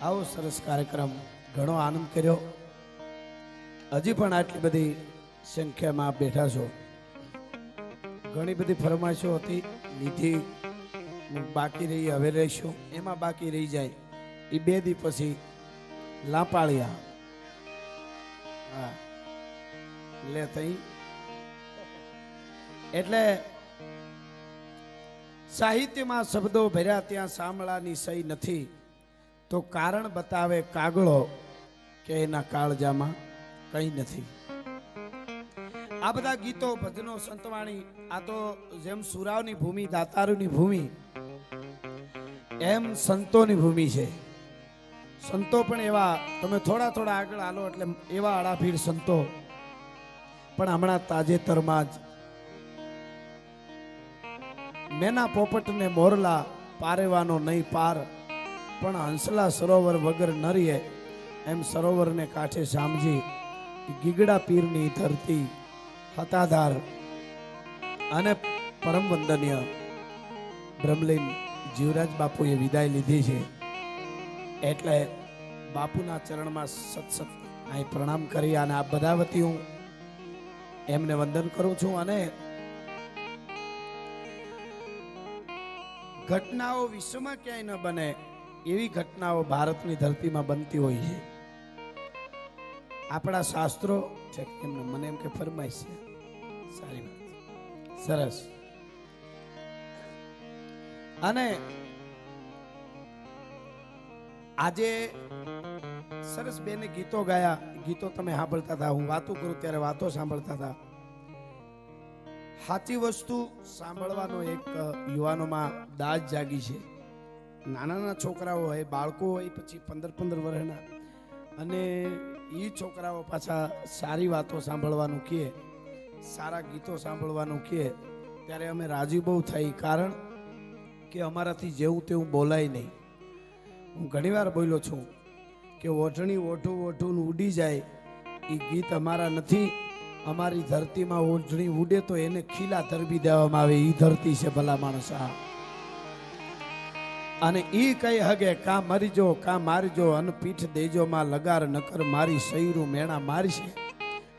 આવો સરસ કાર્યક્રમ ઘણો આનંદ કર્યો. હજી પણ આટલી બધી સંખ્યામાં બેઠા છો. ઘણી બધી ફરમાઈશો હતી, લીધી, બાકી રહી, હવે રહીશું, એમાં બાકી રહી જાય એ 2 દી પછી લાપાળિયા. હા લે થઈ એટલે સાહિત્યમાં શબ્દો ભર્યા ત્યાં સાંભળાની સહી નથી તો કારણ બતાવે કાગળો કે એના કાળજામાં કંઈ નથી. આ બધા ગીતો, ભજનો, સંતવાણી, આ તો જેમ સુરાવની ભૂમિ, દાતારુની ભૂમિ, એમ સંતોની ભૂમિ છે. સંતો પણ એવા, તમે થોડા થોડા આગળ હાલો એટલે એવા આડાભીડ સંતો. પણ હમણાં તાજેતરમાં જ મેના પોપટને મોરલા પારેવાનો નહીં પાર, પણ હંસલા સરોવર વગર ન રહીએ એમ સરોવરને કાંઠે સામજી ગીગડા પીરની ધરતી હતાધાર અને પરમ વંદનીય બ્રહ્મલીન જીવરાજ બાપુએ વિદાય લીધી છે. એટલે બાપુના ચરણમાં સત અહીં પ્રણામ કરી અને આ બધા વતી હું એમને વંદન કરું છું. અને ઘટનાઓ વિશ્વમાં ક્યાંય ન બને એવી ઘટનાઓ ભારતની ધરતીમાં બનતી હોય છે. આપણા શાસ્ત્રો છે, એમને મને એમ કે ફરમાઈશ છે. સારી વાત, સરસ. અને આજે સરસ બેને ગીતો ગાયા. ગીતો તમે સાંભળતા હતા, હું વાતો કરું ત્યારે વાતો સાંભળતા હતા. સાચી વસ્તુ સાંભળવાનો એક યુવાનોમાં દાજ જાગી છે. નાના નાના છોકરાઓ હોય, બાળકો હોય, પછી 15-15 વર્ષના, અને એ છોકરાઓ પાછા સારી વાતો સાંભળવાનું કહે, સારા ગીતો સાંભળવાનું કહે, ત્યારે અમે રાજી બહુ થઈ. કારણ કે અમારાથી જેવું તેવું બોલાય નહીં. હું ઘણીવાર બોલ્યો છું કે ઓઢણી ઓઢું ઓઢું ઉડી જાય એ ગીત અમારા નથી. અમારી ધરતીમાં ઓઢણી ઉડે તો એને ખીલા તરબી દેવામાં આવે. એ ધરતી છે ભલા માણસ. અને ઈ કઈ હગે કા મરીજો કા મારજો અન પીઠ દેજો માં લગાર નકર મારી સૈરું મેણા મારશે.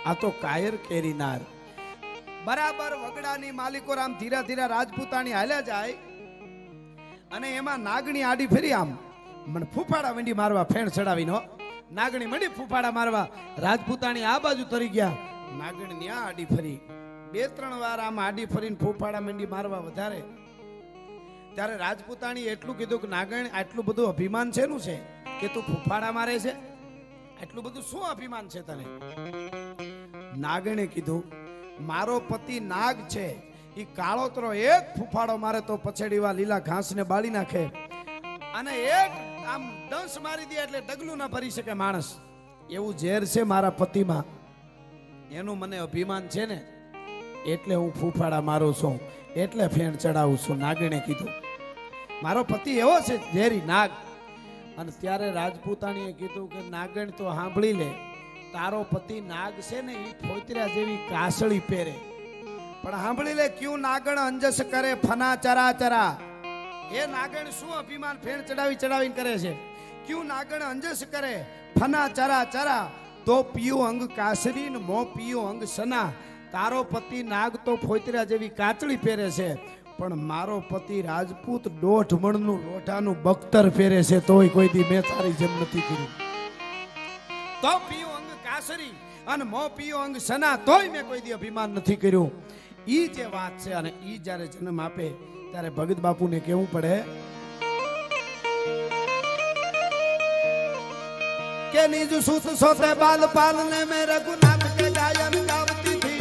આ તો કાયર કેરી નાર. બરાબર વગડાની માલિકો રામ ધીરા ધીરા રાજપૂતાણી હાલ્યા જાય અને એમાં નાગણી આડી ફરી આમ મને ફૂફાડા મંડી મારવા, ફેણ ચડાવીનો નાગણી મંડી ફૂફાડા મારવા. રાજપૂતાણી આ બાજુ તરી ગયા, નાગણી ન્યા આડી ફરી. 2-3 વાર આમ આડી ફરીને ફૂફાડા મંડી મારવા વધારે. ત્યારે રાજપૂતાણી એટલું કીધું કે નાગણ, આટલું બધું અભિમાન શેનું છે કે તું ફૂફાડા મારે છે? આટલું બધું શું અભિમાન છે તને? નાગણે કીધું મારો પતિ નાગ છે, ઈ કાળોતરો એક ફૂફાડો મારે તો પછેડીવા લીલા ઘાસને બાળી નાખે, અને એક આમ દંશ મારી દે એટલે ડગલું ના ભરી શકે માણસ. એવું ઝેર છે મારા પતિમાં, એનું મને અભિમાન છે ને, એટલે હું ફૂફાડા મારું છું, એટલે ફેણ ચડાવું છું. નાગણે કીધું મારો પતિ એવો છે ઝેરી નાગ. અને ત્યારે રાજપૂતાણીએ કીધું કે નાગણ તો સાંભળી લે, તારો પતિ નાગ છે ને એ ફોતરા જેવી કાસળી પહેરે, પણ સાંભળી લે ક્યું નાગણ અંજસ કરે ફના ચરા ચરા. એ નાગણ શું અભિમાન ફેણ ચડાવી ચડાવીને કરે છે? ક્યું નાગણ અંજસ કરે ફના ચરા ચરા તો પીયું અંગ કાસરી ને મો પીયું અંગ સના. તારો પતિ નાગ તો ફોતરા જેવી કાચળી પહેરે છે, પણ મારો પતિ રાજપૂત 1.5 મણનું લોઢાનું બખ્તર પહેરે છે, તોય કોઈ દી મેં તારી જેમ નથી કર્યું. તો પીયું અંગ કાસરી અને મો પીયું અંગ સના, તોય મેં કોઈ દી અભિમાન નથી કર્યું. ઈ જે વાત છે. અને ઈ જ્યારે જન્મ આપે ત્યારે ભગત બાપુને કેવું પડે કે નિજ સુત સોતે બાલ પાલને મેં રઘુનાથ के गायन गावती थी.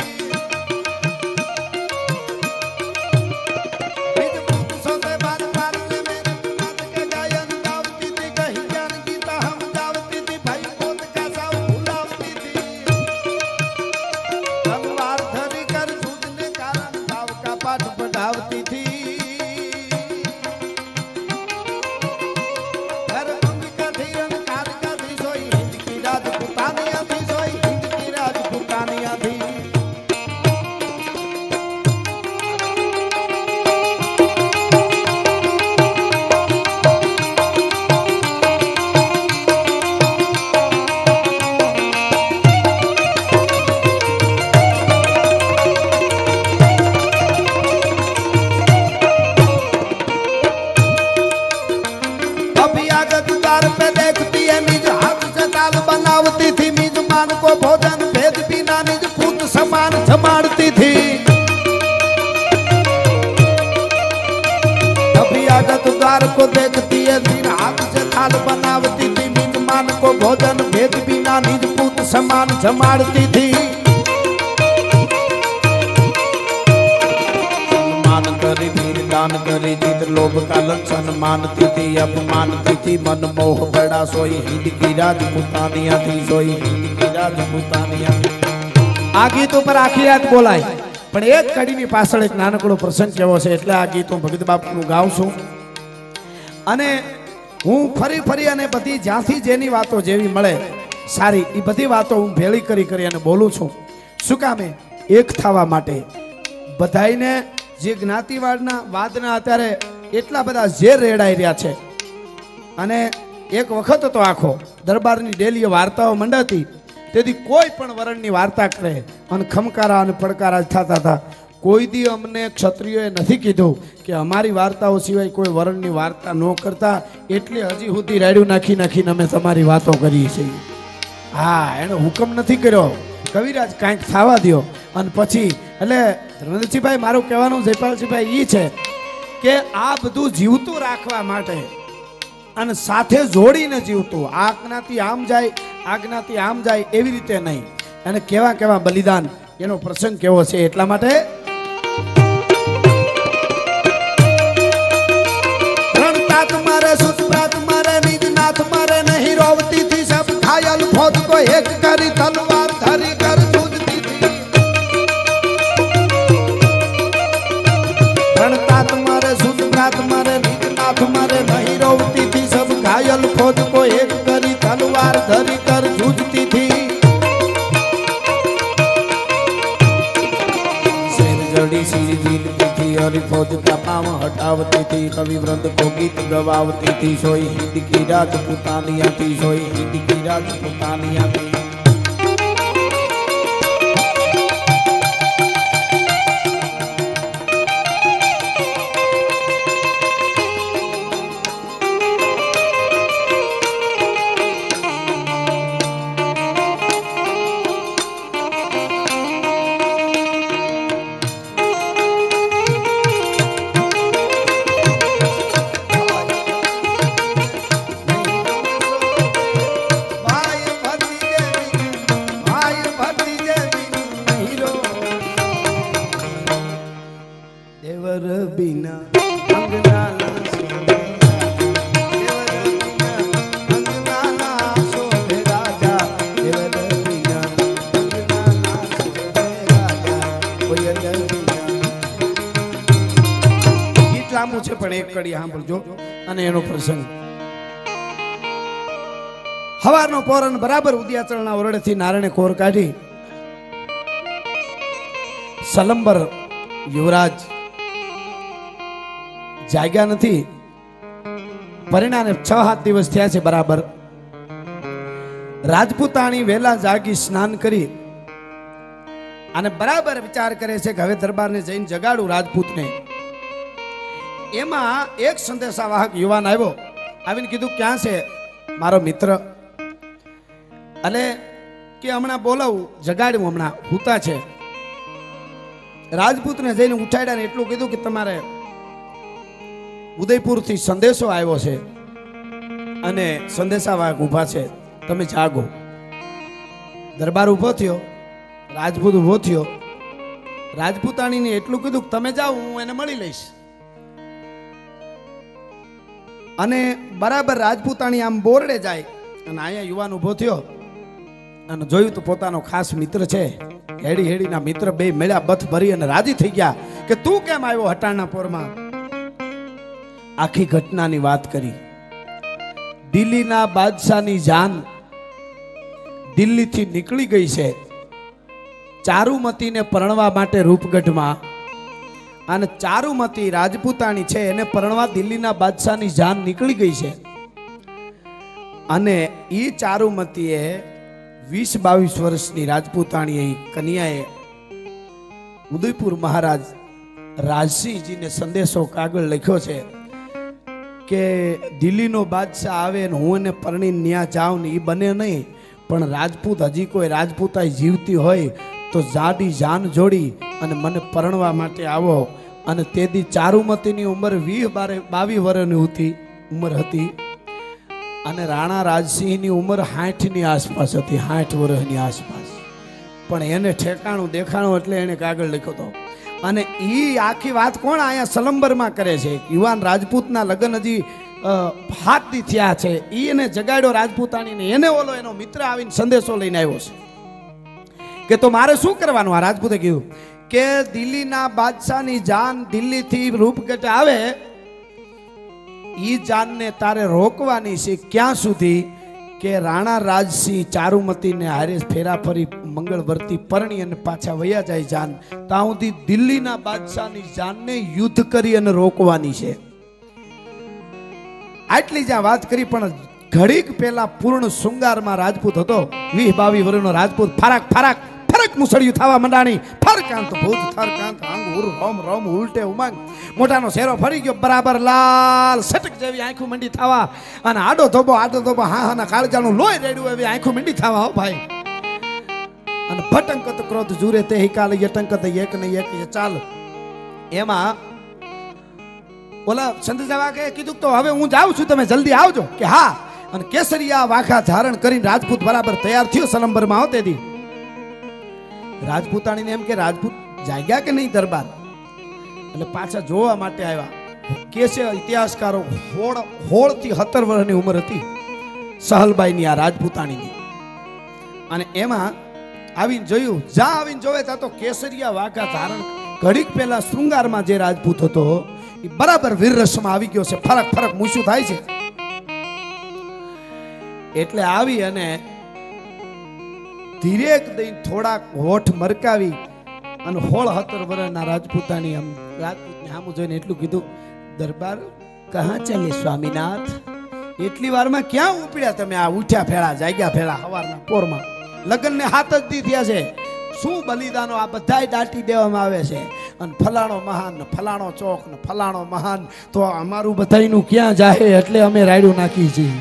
निज सुत सोते बाल पालने में रघुनाथ के गायन गावती थी. कहीं ज्ञान गीता हम गावती थी, भाई बोध का साव भुलावती थी. तलवार धरी कर सूझने कारण भाव का पाठ पढ़ावती थी. जमाड़ती थी। अभियागत द्वार को देखती है दिन हाथ से थाल बनावती थी। मेजमान को भोजन भेद बिना निज पूत समान जमाड़ती थी। सम्मान करी वीर दान करी जित लोभ का लक्षण मानती थी। अपमानती थी मन मोह बड़ा सोई हिंद की राजपूतानिया थी। सोई हिंद की राजपूतानिया। आ गीत पर आखी रात बोलाय पण एक कડીની પાછળ એક નાનકડો પ્રસંગ કેવો છે એટલે આ ગીત હું ભગત બાપુનું ગાઉં છું અને હું ફરી અને બધી જ્યાંથી જેની વાતો જેવી મળે સારી એ બધી વાતો હું ભેળી કરી અને બોલું છું। શું કામે એક થવા માટે બધાઈને જે જ્ઞાતિવાદના વાદના અત્યારે એટલા બધા ઝેર રેડાઈ રહ્યા છે અને એક વખત તો આખો દરબારની ડેલીએ વાર્તાઓ મંડાતી તેથી કોઈ પણ વરણની વાર્તા કરે અને ખમકારા અને પડકારા થતા હતા। કોઈ દી અમને ક્ષત્રિયોએ નથી કીધું કે અમારી વાર્તાઓ સિવાય કોઈ વરણની વાર્તા ન કરતા એટલે હજી સુધી રાડ્યું નાખીને અમે તમારી વાતો કરીએ છીએ। હા એનો હુકમ નથી કર્યો કવિરાજ કાંઈક થવા દો અને પછી એટલે ધર્મેન્દ્રસિંહભાઈ મારું કહેવાનું જયપાલસિંહભાઈ એ છે કે આ બધું જીવતું રાખવા માટે અને સાથે જોડીને જીવતું આ જ્ઞાતિ આમ જાય આ જ્ઞાતિ આમ જાય એવી રીતે નહીં અને કેવા બલિદાન એનો પ્રસંગ કેવો છે એટલા માટે રણતાત મારે સુતપ્રાત મારે નિજનાથ મારે નહીં રોવતી थी सब घायल फौज को एक करी तलवार धरी कर जूझती थी। रणतात मारे सुतप्रात मारे निजनाथ मारे नहीं रोवती थी सब घायल फौज को एक करी तलवार धरी कर जूझती थी। सिर जड़ी सिर झीलती थी और फौज का पांव हटावती थी। कवि वृंद को गीत गवावती थी। सोई हिंद की राजपूतानिया थी। सोई हिंद की राजपूतानिया थी। પણ એક કડી સાંભળજો અને એનો પ્રસંગ હવારનો પોરન બરાબર ઉદયાચળના ઓરડેથી નારાયણે કોર કાઢી સલંબર યુવરાજ જાગ્યા નથી પરિણામે 6-7 દિવસ થયા છે બરાબર। રાજપૂતાણી વેલા જાગી સ્નાન કરી અને બરાબર વિચાર કરે છે કે હવે દરબારને જઈને જગાડું રાજપૂતને। એમાં એક સંદેશાવાહક યુવાન આવ્યો આવીને કીધું ક્યાં છે મારો મિત્ર અને કે હમણાં બોલાવું જગાડ્યું હમણાં હુતા છે। રાજપૂતને જઈને ઉઠાડ્યા ને એટલું કીધું કે તમારે ઉદયપુરથી સંદેશો આવ્યો છે અને સંદેશાવાહક ઊભા છે તમે જાગો। દરબાર ઊભો થયો રાજપૂત ઊભો થયો રાજપૂતાણીને એટલું કીધું કે તમે જાઓ હું એને મળી લઈશ। અને બરાબર રાજપૂતાણી આમ બોરડે જાય અને અહીંયા યુવાન ઊભો થયો અને જોયું તો પોતાનો ખાસ મિત્ર છે। હેડીના મિત્ર બે મળ્યા બથ ભરી અને રાજી થઈ ગયા કે તું કેમ આવ્યો હટાણના પોરમાં। આખી ઘટનાની વાત કરી। દિલ્હીના બાદશાહની જાન દિલ્હીથી નીકળી ગઈ છે ચારુમતીને પરણવા માટે રૂપગઢમાં અને ચારુમતી રાજપૂતાણી છે એને પરણવા દિલ્હીના બાદશાહની જાન નીકળી ગઈ છે અને એ ચારુમતીએ 20-22 વર્ષની રાજપૂતાણીએ કન્યાએ ઉદયપુર મહારાજ રાજસિંહજીને સંદેશો કાગળ લખ્યો છે કે દિલ્હીનો બાદશાહ આવે ને હું એને પરણીને ન્યા જાઉં ને એ બને નહીં પણ રાજપૂત હજી કોઈ રાજપૂતાઈ જીવતી હોય તો જાડી જાન જોડી અને મને પરણવા માટે આવો. અને તેદી ચારુમતીની ઉંમર 22 વર્ષની ઉંમર હતી અને રાણા રાજસિંહની ઉંમર 60ની આસપાસ હતી, 60 વર્ષની આસપાસ. પણ એને ઠેકાણું દેખાણું એટલે એને કાગળ લખ્યો હતો. અને એ આખી વાત કોણ અહીંયા સલંબરમાં કરે છે? યુવાન રાજપૂતના લગ્ન હજી 7 દી થયા છે. એને જગાડ્યો રાજપૂતાણીને. એને ઓલો એનો મિત્ર આવીને સંદેશો લઈને આવ્યો છે કે તો મારે શું કરવાનું? આ રાજપૂતે કીધું કે દિલ્હીના બાદશાહની જાન દિલ્હીથી રૂપગઢ આવે, ઈ જાનને તારે રોકવાની છે. ક્યાં સુધી? કે રાણા રાજસિંહ ચારુમતીને હારે ફેરા ફરી મંગળવર્તી પરણી અને પાછા વયા જાય જાન, ત્યાં સુધી દિલ્હીના બાદશાહની જાનને યુદ્ધ કરી અને રોકવાની છે. આટલી જ્યાં વાત કરી, પણ ઘડીક પહેલા પૂર્ણ શૃંગારમાં રાજપૂત હતો, 20-22 વર્ષનો રાજપૂત. ફરક મુસળિયું થવા મંડાણી. ફરકાંત ભૂત થરકાંત આંગ ઉર રોમ રોમ ઉલટે ઉમંગ. મોટાનો શેરો ફરી ગયો, બરાબર લાલ સટક જેવી આંખો મંડી થવા અને આડો ધોબો હા ના કાળજાનું લોહી રેડ્યું એવી આંખો મંડી થવા. હો ભાઈ. અને ભટંકત ક્રોધ જુરે તે કાલ યટંકત એક ને એક ચાલ. એમાં ઓલા સંતજાવા કે કીધું તો હવે હું જાઉં છું, તમે જલ્દી આવજો. કે હા. અને કેસરિયા વાઘા ધારણ કરીને રાજપૂત બરાબર તૈયાર થયો સલંબરમાં. આવતે દી રાજપૂતાણીને એમ કે રાજપૂત જાગ્યા કે નહીં દરબાર? એટલે પાછા જોવા માટે આવ્યા. કે છે ઇતિહાસકારો 16 થી 17 વર્ષની ઉંમર હતી સહલબાઈની, આ રાજપૂતાણીની. અને એમાં આવીને જોયું, જ્યાં આવીને જોવે ત્યાં તો કેસરિયા વાઘા ધારણ ઘડીક પહેલા શૃંગારમાં જે રાજપૂત હતો એ બરાબર વીર રસમાં આવી ગયો છે. ફરક મૂછું થાય છે. એટલે આવી અને ધીરેક દઈને થોડાક હોઠ મરકાવી અને 16-17 વર્ષના રાજપૂતાની આમ રાજપૂતને સામું જોઈને એટલું કીધું, દરબાર કહા ચાલે સ્વામીનાથ? એટલી વારમાં ક્યાં ઉપડ્યા તમે? આ ઉઠ્યા ફેળા જાગ્યા ફેળા સવારના પોરમાં. લગ્નને 7 જ દી થયા છે. શું બલિદાનો આ બધાય દાટી દેવામાં આવે છે. અને ફલાણો મહાન ને ફલાણો ચોક ને ફલાણો મહાન. તો અમારું બધાયનું ક્યાં જાહે? એટલે અમે રાયડું નાખી છીએ.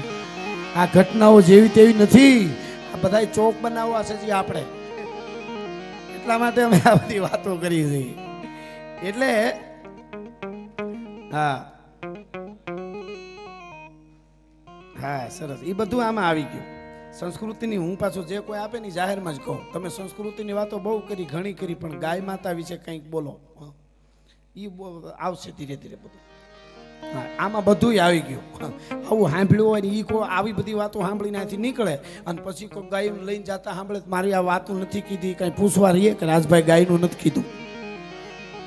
આ ઘટનાઓ જેવી તેવી નથી. બધા ચોક બનાવવા છે જે આપણે, એટલા માટે અમે આ બધી વાતો કરી છે. એટલે હા સરસ, એ બધું આમાં આવી ગયું. સંસ્કૃતિની હું પાછું જે કોઈ આપે ને જાહેરમાં જ કહું. તમે સંસ્કૃતિની વાતો બહુ કરી, ઘણી કરી, પણ ગાય માતા વિશે કંઈક બોલો, એ આવશે ધીરે ધીરે બધું. આમાં બધું આવી ગયું. આવું સાંભળ્યું હોય ને એ કોઈ આવી બધી વાતો સાંભળીને અહીંથી નીકળે અને પછી કોઈ ગાય લઈને જતા સાંભળે, મારી આ વાતો નથી કીધી, કઈ પૂછવા રહીએ કે રાજભાઈ ગાયનું નથી કીધું,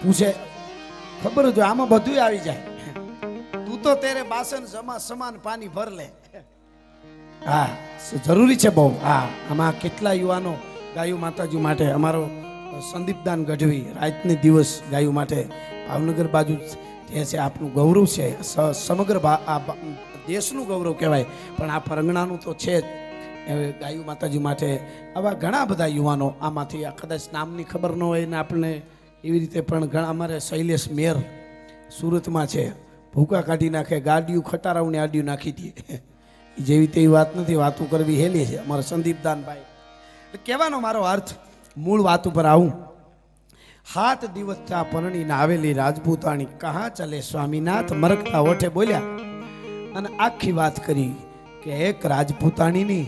પૂછે ખબર જ. આમાં બધું આવી જાય. તું તો તેરે બાસન સમાન પાણી ભર લે. હા જરૂરી છે બહુ. હા આમાં કેટલા યુવાનો ગાયો માતાજી માટે, અમારો સંદીપદાન ગઢવી રાતની દિવસ ગાયો માટે ભાવનગર બાજુ એ છે, આપનું ગૌરવ છે, સમગ્ર દેશનું ગૌરવ કહેવાય, પણ આ પરંગણાનું તો છે જ. ગાયું માતાજી માટે આવા ઘણા બધા યુવાનો, આમાંથી કદાચ નામની ખબર ન હોય ને આપણને એવી રીતે, પણ ઘણા અમારે શૈલેષ મેર સુરતમાં છે, ભૂકા કાઢી નાખે, ગાડીયું ખટારાઓને આડિયું નાખી દે. જેવી તેવી વાત નથી, વાતો કરવી હેલી છે. અમારા સંદીપદાનભાઈ કહેવાનો મારો અર્થ, મૂળ વાત ઉપર આવું. 7 દિવસ ત્યાં પરણીને આવેલી રાજપૂતાણી કહા ચાલે સ્વામીનાથ મરકતા ઓઠે બોલ્યા અને આખી વાત કરી કે એક રાજપૂતાણીની,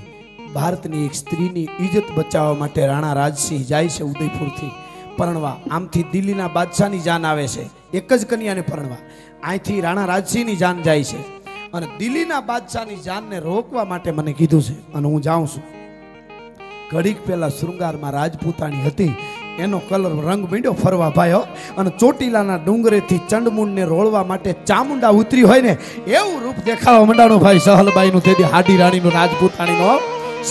ભારતની એક સ્ત્રીની ઇજ્જત બચાવવા માટે રાણા રાજસિંહ જાય છે ઉદયપુરથી પરણવા. આમથી દિલ્હીના બાદશાહની જાન આવે છે, એક જ કન્યાને પરણવા. અહીંથી રાણા રાજસિંહની જાન જાય છે અને દિલ્હીના બાદશાહની જાનને રોકવા માટે મને કીધું છે અને હું જાઉં છું. ઘડીક પહેલા શૃંગારમાં રાજપૂતાણી હતી, એનો કલર રંગ મીંડો ફરવા ભાઈઓ. અને ચોટીલાના ડુંગરેથી ચંડમુંડને રોળવા માટે ચામુંડા ઉતરી હોય ને એવું રૂપ દેખાવા મંડાણું ભાઈ સહલબાઈનું. તેથી હાડી રાણીનું રાજપૂતાણીનો.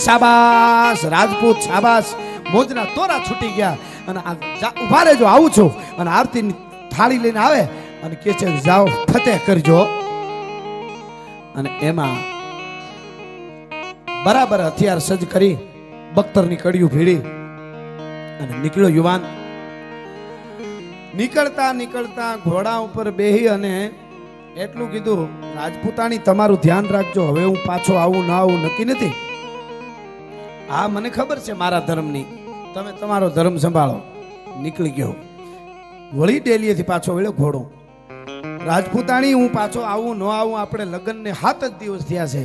શાબાશ રાજપૂત શાબાશ. મોજના તોરા છૂટી ગયા. અને ઉભા રહેજો, આવું છું. અને આરતીની થાળી લઈને આવે અને કે છે જાઓ ફતેહ કરજો. અને એમાં બરાબર હથિયાર સજ્જ કરી બખ્તરની કડીયું ભીડી અને નીકળ્યો યુવાન. નીકળતા ઘોડા ઉપર બેહી અને એટલું કીધું, રાજપૂતાણી તમારું ધ્યાન રાખજો, હવે હું પાછો આવું ન આવું નક્કી નથી. હા મને ખબર છે મારા ધર્મની, તમે તમારો ધર્મ સંભાળો. નીકળી ગયો. વળી ડેલીએથી પાછો વળ્યો ઘોડો. રાજપૂતાણી હું પાછો આવું ન આવું, આપણે લગ્નને 7 જ દિવસ થયા છે,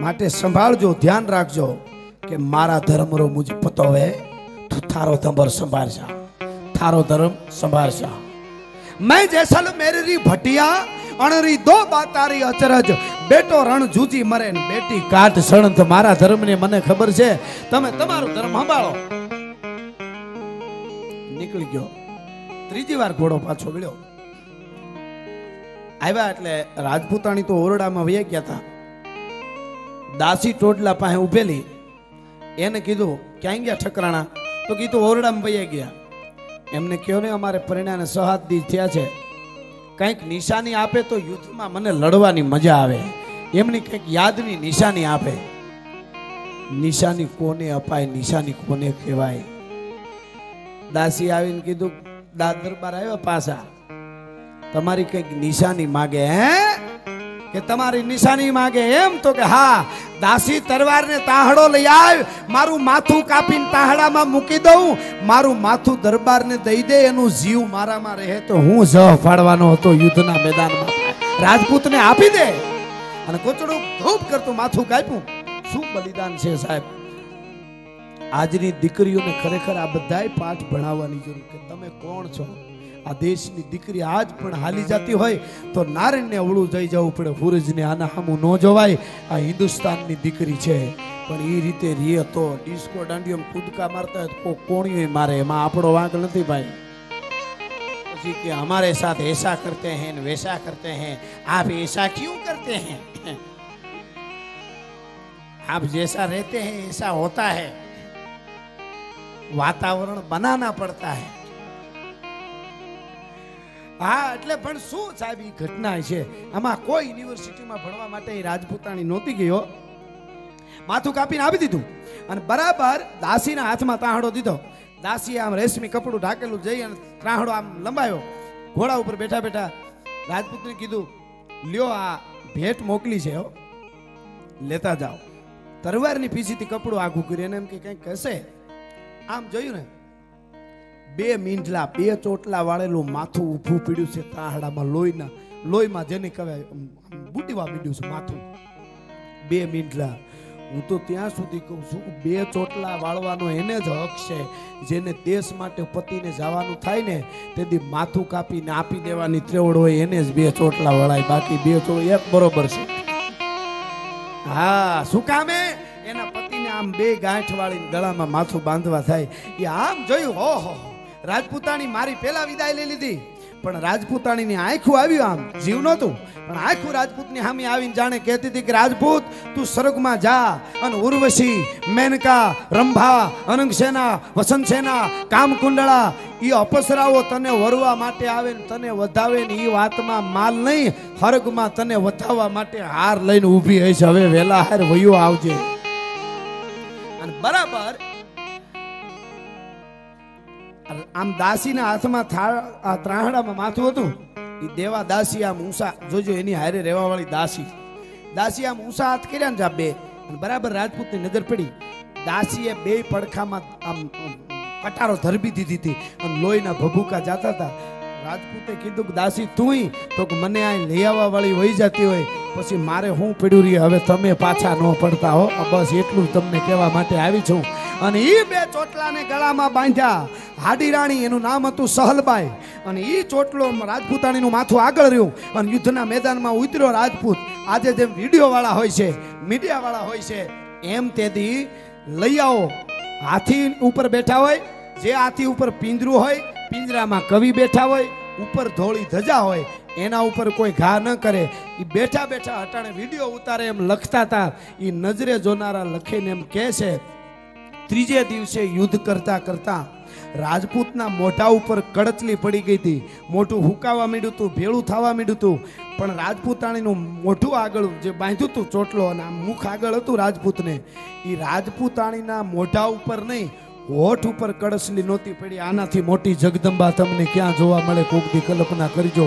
માટે સંભાળજો, ધ્યાન રાખજો કે મારા ધર્મરો મુझ પતો હે, તું થારો ધંબર સંભાળશા, થારો ધર્મ સંભાળશા. मैं जैसल मेरी भटिया अणरी दो बातारी अचरज, बेटो रण जूजी मरे ने बेटी काट सणंत. मारा धर्म ने मने खबर छे, तमे तमारो धर्म संभाळो. નીકળી ગયો. ત્રીજી વાર ઘોડો પાછો વળ્યો. આવ્યા એટલે રાજપૂતાણી તો ઓરડામાં વહી ગયા હતા. દાસી ટોડલા પાસે ઉભેલી, એને કીધું ક્યાં ગયા ઠકરાણા? તો કીધું ઓરડામાં વહી ગયા. એમને કહ્યો ને અમારે પરિણાને 7 દિવસ થયા છે, કંઈક નિશાની આપે તો યુદ્ધમાં મને લડવાની મજા આવે. એમની કંઈક યાદની નિશાની આપે. નિશાની કોને અપાય, નિશાની કોને કહેવાય? દાસી આવીને કીધું, દાદ દરબાર આવ્યા પાછા, તમારી કંઈક નિશાની માગે. હે કે તમારી નિશાની માગે? એમ તો કે હા. દાસી તરવારને તાહડો લઈ આવ, મારું માથું કાપીને તાહડામાં મૂકી દઉં, મારું માથું દરબારને દઈ દે, એનું જીવ મારામાં રહે તો હું જહ ફાડવાનો હતો યુદ્ધના મેદાનમાં. રાજપૂતને આપી દે. અને કોચડું ધૂપ કરતું માથું કાપ્યું. શું બલિદાન છે સાહેબ! આજની દીકરીઓને ખરેખર આ બધાય પાઠ ભણાવવાની જરૂર કે તમે કોણ છો. આ દેશની દીકરી આજ પણ હાલી જતી હોય તો નારાયણને અવળું જઈ જવું પડે. સૂરજને આના સામું ન જોવાય. આ હિન્દુસ્તાનની દીકરી છે, પણ એ રીતે રીએ તો ડિસ્કો દાંડિયો કૂદકા મારતા હોય કોણીઓ મારે, એમાં આપણો વાંક નથી ભાઈ. પછી કે हमारे साथ ऐसा करते हैं वैसा करते हैं, आप ऐसा क्यों करते हैं? आप जैसा रहते हैं ऐसा होता है, वातावरण बनाना पड़ता है. હા એટલે પણ શું સાહેબ એ ઘટના છે. આમાં કોઈ યુનિવર્સિટીમાં ભણવા માટે રાજપૂતાણી નહોતી ગયો. માથું કાપીને આપી દીધું અને બરાબર દાસીના હાથમાં તાહડો દીધો. દાસી આમ રેશમી કપડું ઢાકેલું જઈ અને ત્રાહડો આમ લંબાયો. ઘોડા ઉપર બેઠા બેઠા રાજપૂતને કીધું, લ્યો આ ભેટ મોકલી છે, લેતા જાઓ. તરવારની પીછીથી કપડું આઘું કર્યું. એને એમ કે કંઈક કહેશે. આમ જોયું ને, 2 મીંઢલા 2 ચોટલા વાળેલું માથું ઊભું પીડ્યું છે તાહડામાં. લોહીમાં જેને કહેવાય બુટીવા મીડ્યું છે માથું. 2 મીંઢલા. હું તો ત્યાં સુધી કહું છું, 2 ચોટલા વાળવાનો એને જ હક છે. જેને દેશ માટે પતિને જવાનું થાય ને તેથી માથું કાપીને આપી દેવાની ત્રેવડ હોય એને જ 2 ચોટલા વળાય. બાકી 2 ચોટલા એક બરોબર છે. હા, શું કામે? એના પતિને આમ 2 ગાંઠ વાળીને ગળામાં માથું બાંધવા થાય. એ આમ જોયું, ઓહો રાજપૂતાણી મારી પેલા વિદાય લઈ લીધી. પણ રાજપૂતાણીની આંખું આવ્યું, આમ જીવ નહોતું પણ આંખું રાજપૂતની સામે આવીને જાણે કહેતી હતી કે રાજપૂત તું સ્વર્ગમાં જા અને ઉર્વશી, મેનકા, રંભા, અનંગસેના, વસંતસેના, કામકુંડળા એ અપસરાઓ તને વરવા માટે આવે ને તને વધાવે ને એ વાતમાં માલ નહીં, સ્વર્ગમાં તને વધાવવા માટે હાર લઈને ઊભી હશે. હવે વેલા હાર વયો આવજે. અને બરાબર આમ દાસીના હાથમાં ત્રાહડામાં માથું હતું. એ દેવા દાસી આમ ઊંસા, જોજો એની હારે રહેવા વાળી દાસી આમ ઊંસા હાથ કર્યા ને જા 2 અને બરાબર રાજપૂતની નજર પડી. દાસીએ 2 પડખામાં આમ કટારો ધરબી દીધી હતી અને લોહીના ભભૂકા જાતા હતા. રાજપૂતે કીધું કે દાસી તું તો કે મને આ લઈ આવવા વાળી વહી જતી હોય પછી મારે હું પડ્યું રહી, હવે તમે પાછા ન પડતા હો. બસ એટલું તમને કહેવા માટે આવી છું. અને એ 2 ચોટલાને ગળામાં બાંધ્યા. હાડી રાણી એનું નામ હતું સહલબાઈ. અને એ ચોટલો રાજપૂતાણીનું માથું આગળ રહ્યું અને યુદ્ધના મેદાનમાં ઉતર્યો રાજપૂત. આજે જેમ વિડીયો વાળા હોય છે, મીડિયા વાળા હોય છે, એમ તેથી લઈ આવો. હાથી ઉપર બેઠા હોય, જે હાથી ઉપર પિંજરું હોય, પિંજરામાં કવિ બેઠા હોય, ઉપર ધોળી ધજા હોય, એના ઉપર કોઈ ઘા ન કરે. એ બેઠા બેઠા અટાણે વિડીયો ઉતારે એમ લખતા હતા. એ નજરે જોનારા લખીને એમ કહે છે, 3જે દિવસે યુદ્ધ કરતા કરતા રાજપૂતના મોઢા ઉપર કડચલી પડી ગઈ હતી. મોઢું હુકાવા માંડ્યું હતું, ભેળું થવા માંડ્યું હતું. પણ રાજપૂતાણીનું મોઢું આગળ જે બાંધ્યું હતું ચોટલો અને આમ મુખ આગળ હતું રાજપૂતને, એ રાજપૂતાણીના મોઢા ઉપર નહીં, હોઠ ઉપર કડચલી નહોતી પડી. આનાથી મોટી જગદંબા તમને ક્યાં જોવા મળે? કોક દી કલ્પના કરજો.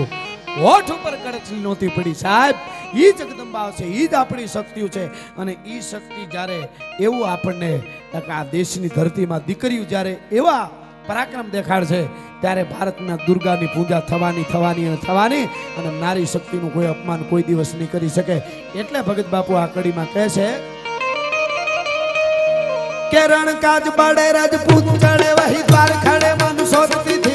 હોઠ ઉપર કડછલી નહોતી પડી સાહેબ. ઈ જગદંબા છે, ઈ જ આપણી શક્તિઓ છે. અને ઈ શક્તિ જ્યારે એવું આપણને આ દેશની ધરતીમાં દીકરીઓ જ્યારે એવા પરાક્રમ દેખાડશે ત્યારે ભારતમાં દુર્ગાની પૂજા થવાની અને નારી શક્તિનું કોઈ અપમાન કોઈ દિવસ નહીં કરી શકે. એટલે ભગત બાપુ આ કડીમાં કહે છે કે રણકાજ બડે રાજપૂત ચડે વહી દ્વાર ખડે મન સોધતી थी.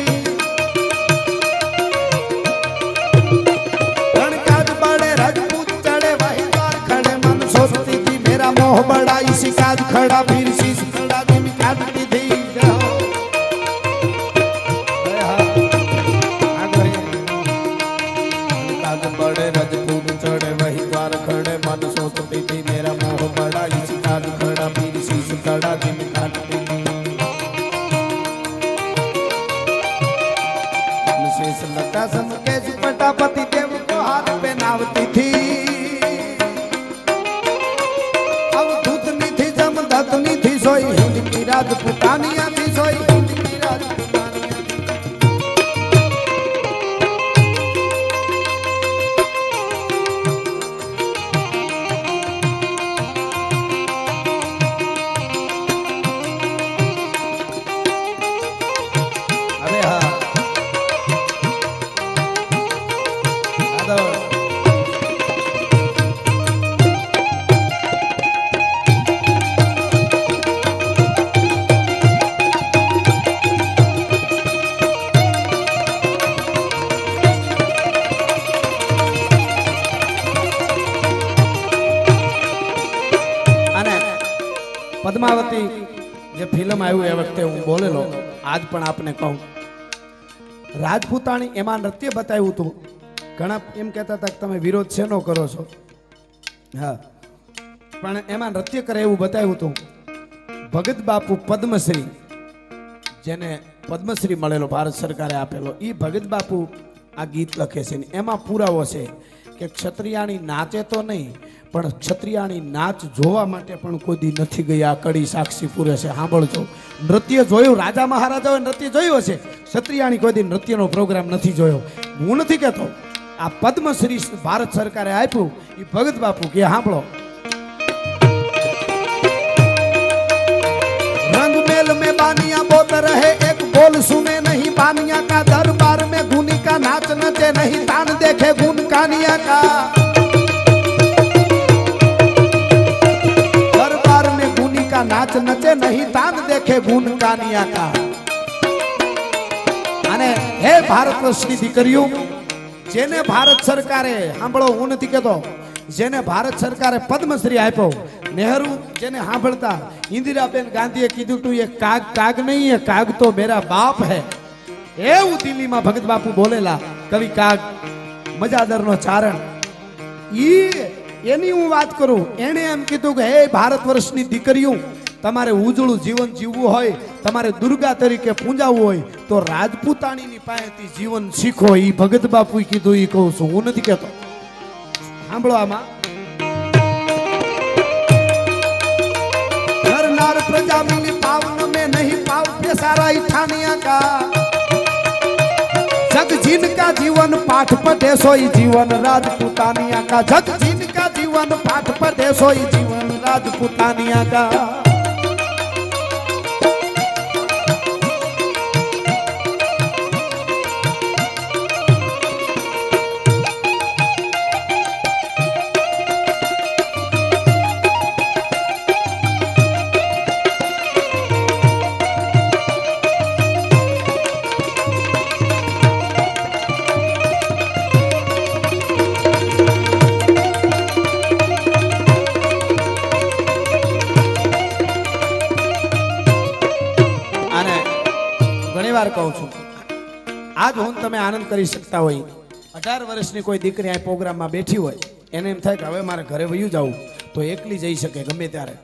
रણकाज बड़े राजपूत चढ़े वही द्वार खड़े मन सोचती थी मेरा मोह बड़ा इसी काज खड़ा फिर शीश खड़ा दिन काटती थी. रणकाज बड़े राजपूत चढ़े वही द्वार खड़े मन सोचती थी मेरा मोह बड़ा इसी काज खड़ा फिर शीश खड़ा दिन काटती थी. शेष लता समकेश पटापति देव को हाथ पहनावती थी. अब धूतनी थी जमदत्नी थी सोई हिंद की राजपुतानिया थी सोई हिंद की राजपुतानिया थी. अरे हाँ पद्मावती જે ફિલ્મ આવ્યું એ વખતે હું બોલેલો આજ પણ આપને કહું રાજપૂતાણી એમાં નૃત્ય બતાવ્યું હતું. ઘણા એમ કહેતા હતા કે તમે વિરોધ શેનો કરો છો. હા પણ એમાં નૃત્ય કરે એવું બતાવ્યું હતું. ભગત બાપુ પદ્મશ્રી જેને પદ્મશ્રી મળેલો ભારત સરકારે આપેલો એ ભગત બાપુ આ ગીત લખે છે. એમાં પુરાવો છે કે ક્ષત્રિયાણી નાચે તો નહીં પણ ક્ષત્રિયાણી નાચ જોવા માટે પણ કોઈ દી નથી ગયા. કડી સાક્ષી પૂરે છે. સાંભળજો, નૃત્ય જોયું, રાજા મહારાજાઓએ નૃત્ય જોયું હશે, ક્ષત્રિયાણી કોઈ દી નૃત્યનો પ્રોગ્રામ નથી જોયો. હું નથી કહેતો, આ પદ્મશ્રી ભારત સરકારે આપ્યું એ ભગત બાપુ કે સાંભળો. रंग मेल में बानिया बोत रहे एक बोल सुने नहीं बानिया का. दरबार में गुनी का नाच नचे नहीं तान देखे गुन कानिया का. दरबार में गुनी का नाच नचे नहीं तान देखे गुन कानिया का. અને હે ભારત વર્ષની દીકરીઓ, જેને ભારત સરકારે સાંભળો, હું નથી કહેતો, જેને ભારત સરકારે પદ્મશ્રી આપ્યો, नेहरू જેને સાંભળતા, इंदिराबेन गांधीए कीधु तू ये काग काग नहीं है, काग तो मेरा बाप है. એવું દિલ્હીમાં ભગત બાપુ બોલેલા. કવિ કાગ મજાદરનો ચારણ એની હું વાત કરું. એણે એમ કીધું કે હે ભારત વર્ષની દીકરીઓ, તમારે ઉજળું જીવન જીવવું હોય, તમારે દુર્ગા તરીકે પૂજાવવું હોય તો રાજપૂતાણીની પાસેથી જીવન શીખો. એ ભગત બાપુએ કીધું, એ કહું છું, હું નથી કહેતો. સાંભળો આમાં. नार प्रजा मिली पावन में नहीं पाव पे सारा इठानिया का. जग जिनका जीवन पाठ पढ़े सोई जीवन राजपूतानिया का. जग जिनका जीवन पाठ पढ़े सोई जीवन राजपूतानिया का. કહું છું, આજ હું તમે આનંદ કરી શકતા હોય. 18 વર્ષની કોઈ દીકરી આ પ્રોગ્રામમાં બેઠી હોય, એને એમ થાય કે હવે મારે ઘરે વયું જવું, તો એકલી જઈ શકે ગમે ત્યારે.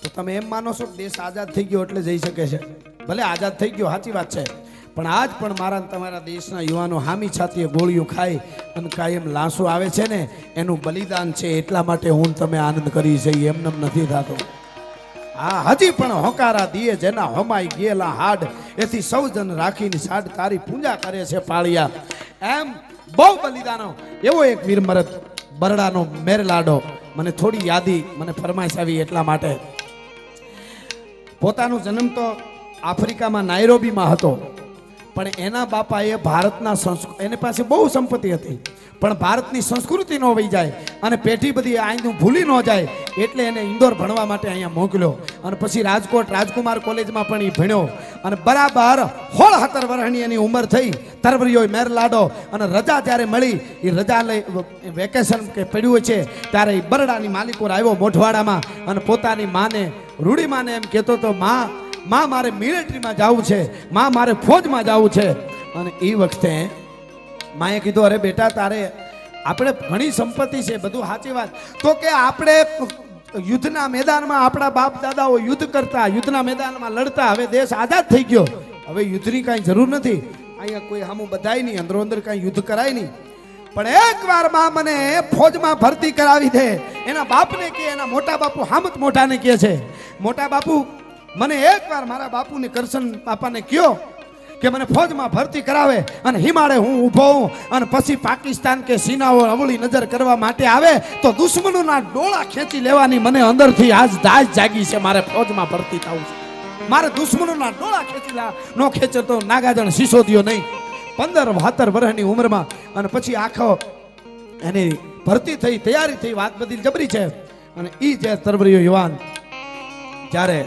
તો તમે એમ માનો છો કે દેશ આઝાદ થઈ ગયો એટલે જઈ શકે છે? ભલે આઝાદ થઈ ગયો, સાચી વાત છે, પણ આજ પણ મારા તમારા દેશના યુવાનો હામી છાતીએ ગોળીઓ ખાઈ અને કાયમ લાંસુ આવે છે ને, એનું બલિદાન છે. એટલા માટે હું તમે આનંદ કરી છે, એમને નથી થતો. હા, હજી પણ હોકારા દીએ જેના હોમાઈ ગયેલા હાડ, એથી સૌ જન રાખીને સાડ તારી પૂજા કરે છે પાળિયા. એમ બહુ બલિદાનો એવો એક વીર મરદ બરડાનો મેરલાડો મને થોડી યાદી મને ફરમાઈશ આવી એટલા માટે પોતાનો જન્મ તો આફ્રિકામાં નાયરોબીમાં હતો પણ એના બાપાએ ભારતના એની પાસે બહુ સંપત્તિ હતી પણ ભારતની સંસ્કૃતિ ન વહી જાય અને પેઢી બધી અહીંનું ભૂલી ન જાય એટલે એને ઇન્દોર ભણવા માટે અહીંયા મોકલ્યો અને પછી રાજકોટ રાજકુમાર કોલેજમાં પણ એ ભણ્યો અને બરાબર 16-17 વર્ષની એની ઉંમર થઈ તરવરિયો મેરલાડો અને રજા જ્યારે મળી એ રજા લઈ વેકેશન કે પડ્યું છે ત્યારે એ બરડાની માલિકોર આવ્યો મોઢવાડામાં અને પોતાની માને રૂડી માને એમ કહેતો તો માં મારે મિલિટરીમાં જવું છે મારે ફોજમાં જવું છે અને એ વખતે માએ કીધું અરે બેટા તારે આપણે ઘણી સંપત્તિ છે બધું સાચી વાત તો કે આપણે યુદ્ધના મેદાનમાં આપણા બાપ દાદાઓ યુદ્ધ કરતા યુદ્ધના મેદાનમાં લડતા હવે દેશ આઝાદ થઈ ગયો હવે યુદ્ધની કાંઈ જરૂર નથી અહીંયા કોઈ સામું બધાય નહીં અંદરો અંદર કાંઈ યુદ્ધ કરાય નહીં પણ એકવાર માં મને ફોજમાં ભરતી કરાવી દે એના બાપને કે એના મોટા બાપુ હામત મોટાને કહે છે મોટા બાપુ મને એકવાર મારા બાપુને કરશન બાપાને કયો કે મને ફોજમાં ભરતી કરાવે અને હિમાળે હું ઊભો હું અને પછી પાકિસ્તાન કે સીનાઓ અવળી નજર કરવા માટે આવે તો દુશ્મનોના ડોળા ખેંચી લેવાની મને અંદરથી આજ દાજ જાગી છે મારે ફોજમાં ભરતી થવું છે મારે દુશ્મનોના ડોળા ખેંચી નો ખેંચે તો નાગાજણ સિસોદિયો નહીં 15-17 વર્ષની ઉંમરમાં અને પછી આખો એની ભરતી થઈ તૈયારી થઈ વાત બધી જબરી છે અને ઈ જે તરવરીયો યુવાન જ્યારે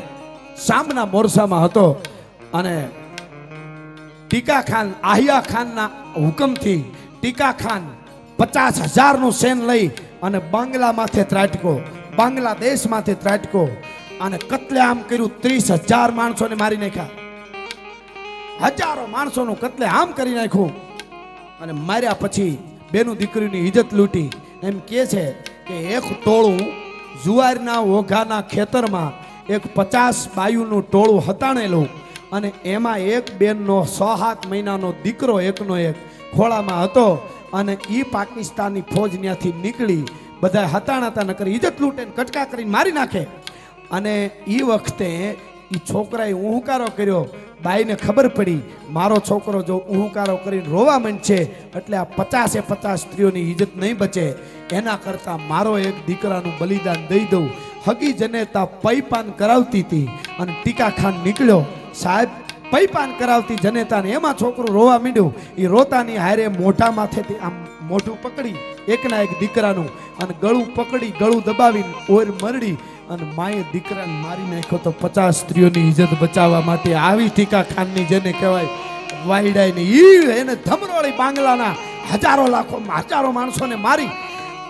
સામના મોરસામાં હતો અને ટીકા ખાન આહિયા ખાનના હુકમથી ટીકા ખાન 50,000 નું સેન લઈ અને બાંગ્લા માથે ત્રાટકો બાંગ્લાદેશ માથે ત્રાટકો અને કત્લેઆમ કર્યું 30,000 માણસોને મારી નાખ્યા હજારો માણસોનું કત્લેઆમ કરી નાખ્યું અને માર્યા પછી બેનું દીકરીની ઇજ્જત લૂંટી એમ કહે છે કે એક ટોળું જુવારના ઓઘાના ખેતરમાં એક 50 બાયુનું ટોળું હતાણેલું અને એમાં એક બેનનો 6-7 મહિનાનો દીકરો એકનો એક ખોળામાં હતો અને ઈ પાકિસ્તાની ફોજ ત્યાંથી નીકળી બધા હતાણા હતા નકર ઇજ્જત લૂંટે કટકા કરીને મારી નાખે અને ઈ વખતે ઈ છોકરાએ ઉહુકારો કર્યો બાઈને ખબર પડી મારો છોકરો જો ઉહુકારો કરીને રોવા માંડશે એટલે આ 50-50 સ્ત્રીઓની ઇજ્જત નહીં બચે એના કરતા મારો એક દીકરાનું બલિદાન દઈ દઉં હગી જનેતા પૈપાન કરાવતી હતી અને ટીકા ખાન નીકળ્યો સાહેબ પૈપાન કરાવતી જનેતાને એમાં છોકરું રોવા માંડ્યું એ રોતાની હારે મોઢા માથેથી આમ મોઢું પકડી એકના એક દીકરાનું અને ગળું પકડી ગળું દબાવીને ઓર મરડી અને માએ દીકરાને મારી નાખ્યો તો 50 સ્ત્રીઓની ઇજ્જત બચાવવા માટે આવી ટીકા ખાનની જેને કહેવાય વાયડાઈને ઈ એને ધમરોળી બાંગ્લાના હજારો માણસોને મારી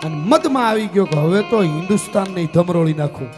અને મદમાં આવી ગયો કે હવે તો હિન્દુસ્તાનને ધમરોળી નાખું